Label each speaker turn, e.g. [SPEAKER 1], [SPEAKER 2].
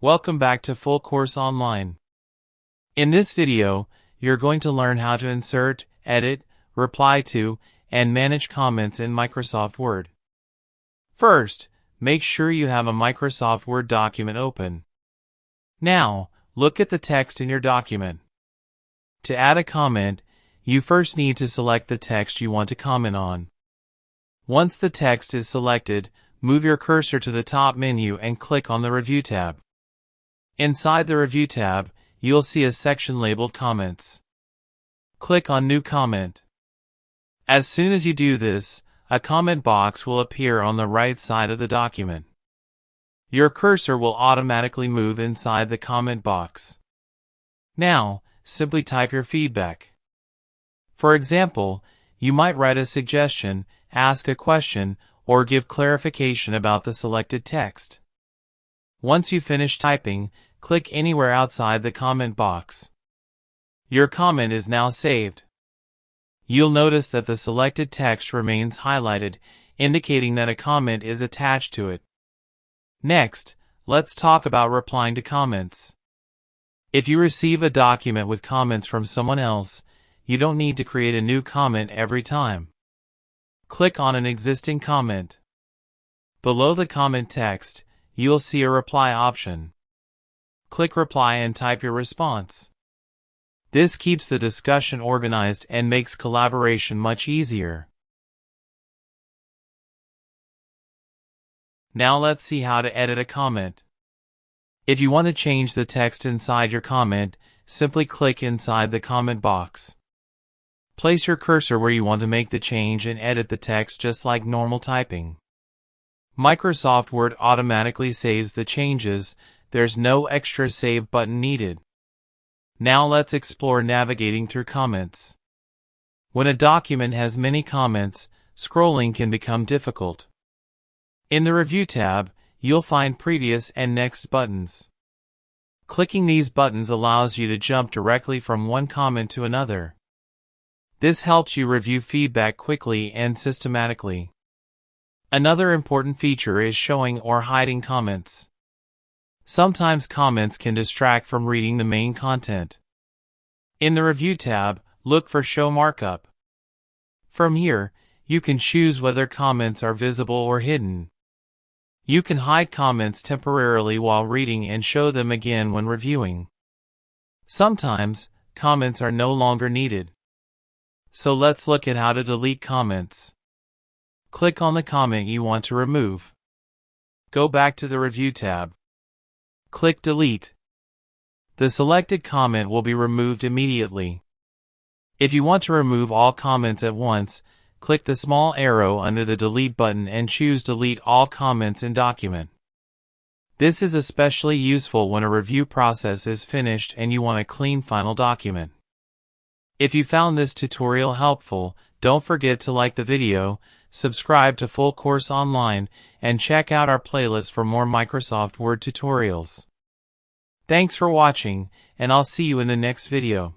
[SPEAKER 1] Welcome back to Full Course Online. In this video, you're going to learn how to insert, edit, reply to, and manage comments in Microsoft Word. First, make sure you have a Microsoft Word document open. Now, look at the text in your document. To add a comment, you first need to select the text you want to comment on. Once the text is selected, move your cursor to the top menu and click on the Review tab. Inside the Review tab, you'll see a section labeled Comments. Click on New Comment. As soon as you do this, a comment box will appear on the right side of the document. Your cursor will automatically move inside the comment box. Now, simply type your feedback. For example, you might write a suggestion, ask a question, or give clarification about the selected text. Once you finish typing, click anywhere outside the comment box. Your comment is now saved. You'll notice that the selected text remains highlighted, indicating that a comment is attached to it. Next, let's talk about replying to comments. If you receive a document with comments from someone else, you don't need to create a new comment every time. Click on an existing comment. Below the comment text, you'll see a reply option. Click Reply and type your response. This keeps the discussion organized and makes collaboration much easier. Now let's see how to edit a comment. If you want to change the text inside your comment, simply click inside the comment box. Place your cursor where you want to make the change and edit the text just like normal typing. Microsoft Word automatically saves the changes. There's no extra save button needed. Now let's explore navigating through comments. When a document has many comments, scrolling can become difficult. In the Review tab, you'll find Previous and Next buttons. Clicking these buttons allows you to jump directly from one comment to another. This helps you review feedback quickly and systematically. Another important feature is showing or hiding comments. Sometimes comments can distract from reading the main content. In the Review tab, look for Show Markup. From here, you can choose whether comments are visible or hidden. You can hide comments temporarily while reading and show them again when reviewing. Sometimes, comments are no longer needed. So let's look at how to delete comments. Click on the comment you want to remove. Go back to the Review tab. Click Delete. The selected comment will be removed immediately. If you want to remove all comments at once, click the small arrow under the Delete button and choose Delete All Comments in Document. This is especially useful when a review process is finished and you want a clean final document. If you found this tutorial helpful, don't forget to like the video, subscribe to Full Course Online, and check out our playlist for more Microsoft Word tutorials. Thanks for watching, and I'll see you in the next video.